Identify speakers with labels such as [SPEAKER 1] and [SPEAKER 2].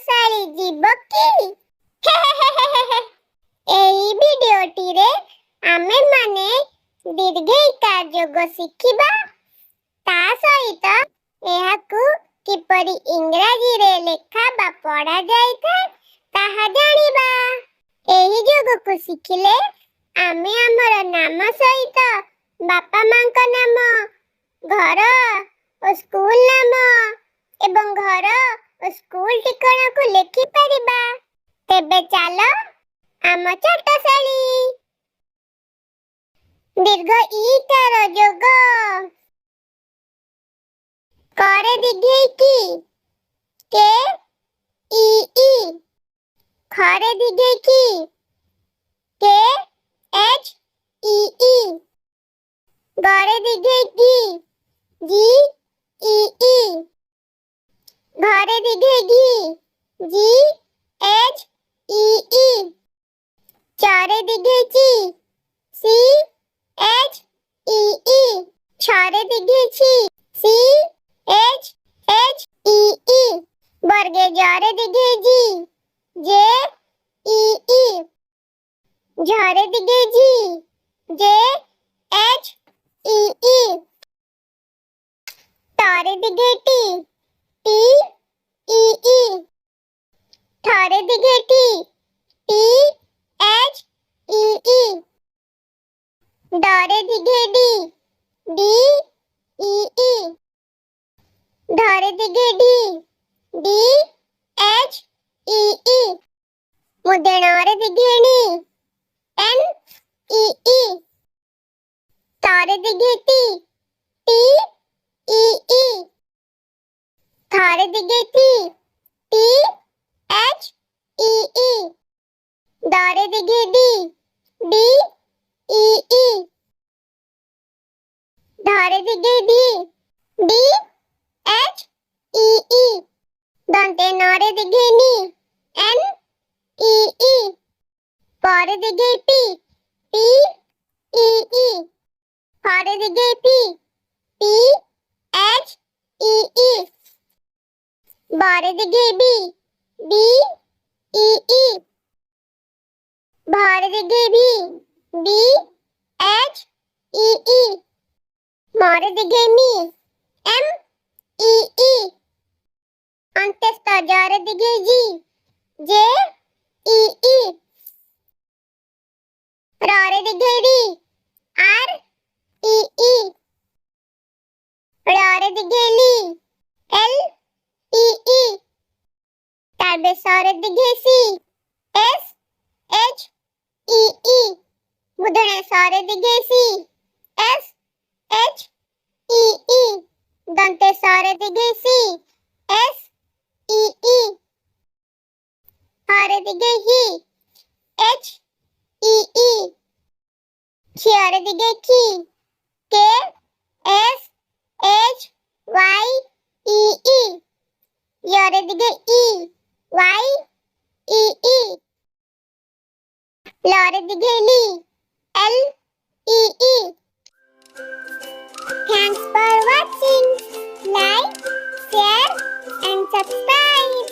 [SPEAKER 1] ଚାଟଶାଳୀ ଯିବ କି? ଏହି ଭିଡିଓଟିରେ ଆମେ ମାନେ ଦୀର୍ଘଇକାର ଯୋଗ ଶିଖିବା। ତା ସହିତ ଏହାକୁ କିପରି ଇଂରାଜୀରେ ଲେଖା ବା ପଢ଼ା ଯାଇଥାଏ ତାହା ଜାଣିବା। ଏହି ଯୋଗକୁ ଶିଖିଲେ ଆମେ ଆମର ନାମ ସହିତ ବାପା ମାଙ୍କ ନାମ, ଘର ଓ ସ୍କୁଲ ନାମ ଏବଂ ଘର ଓ ସ୍କୁଲ ଠିକଣାକୁ ଲେଖିପାରିବା। ତେବେ ଚାଲ ଆମ ଚାଟଶାଳୀ। ଦୀର୍ଘ ଇକାର ଯୋଗ। କରେ ଦୀର୍ଘଇ କି, କେ ଇ ଇ। ଖରେ ଦୀର୍ଘଇ କି, କେ ଏଚ୍ ଇ ଇ। ଗରେ ଦୀର୍ଘଇ କି, ଜି ଇ ଇ। ଘରେ ଦୀର୍ଘଇ ଘି, ଜି ଏଚ୍ ଇ ଇ। ଚରେ ଦୀର୍ଘଇ ଚି, ସି ଏଚ୍ ଇ ଇ। ଛରେ ଦୀର୍ଘଇ ଛି, ସି ଏଚ୍ ଏଚ୍ ଇ ଇ। ବର୍ଗେ ଜରେ ଦୀର୍ଘଇ ଜି, ଜେ ଇ ଇ। ଝରେ ଦୀର୍ଘଇ ଝି, ଜେ ଏଚ୍ ଇ ଇ। ତରେ ଦୀର୍ଘଇ ଟି, ଟି ଇ ଇ। ଠରେ ଦୀର୍ଘଇ ଟି, ଟି ଏଚ୍ ଇ ଇ। ଡରେ ଦୀର୍ଘଇ ଡି, ଡି ଇ ଇ। ଢରେ ଦୀର୍ଘଇ ଢି, ଡି ଏଚ୍ ଇ ଇ। ମୁଧେଣରେ ଦୀର୍ଘଇ ଣି, ଏନ୍ ଇ ଇ। ତରେ ଦୀର୍ଘଇ ତି, ଟି ଇ ଇ। ଥରେ ଦୀର୍ଘଇ ଥି, ଟି ଏଚ୍ ଇ ଇ। ଡରେ ଦୀର୍ଘଇ ଡି, ଡି ଇ ଇ। ଢରେ ଦୀର୍ଘଇ ଢି, ଡି ଏଚ୍ ଇ ଇ। ଦନ୍ତେ ନରେ ଦୀର୍ଘଇ ନି, ଏନ୍ ଇ ଇ। ପରେ ଦୀର୍ଘଇ ପି, ପି ଇ ଇ। ଫରେ ଦୀର୍ଘଇ ପି, ପି ଏଚ୍ ଇ ଇ। ବରେ ଦୀର୍ଘଇ ବି, ବି ଇ ଇ। ভরে দীর্ঘই ভি, বি এচ ই ই। মরে দীর্ঘই মি, এম ই ই। অন্ত্যেষ্ঠ জরে দীর্ঘই জি, জে ই ই। ররে দীর্ঘই রি, আর ই ই। ররে দীর্ঘই লি, এল ই ই। তারপরে সরে দীর্ঘই সি, এস এচ ই ই। মুধনে সরে দীর্ঘই সি, এস এচ ই ই। দন্তে সরে দীর্ঘই সি, এস ই ই। হরে দীর্ঘই হি, এচ ই ই। খিয়রে দীর্ঘই কি, K S H Y E E. ইয়রে দীর্ঘই ই, ওয়াই ই ই। লরে দীর্ঘই লি, এল ই ই। Thanks for watching. Like, share and subscribe.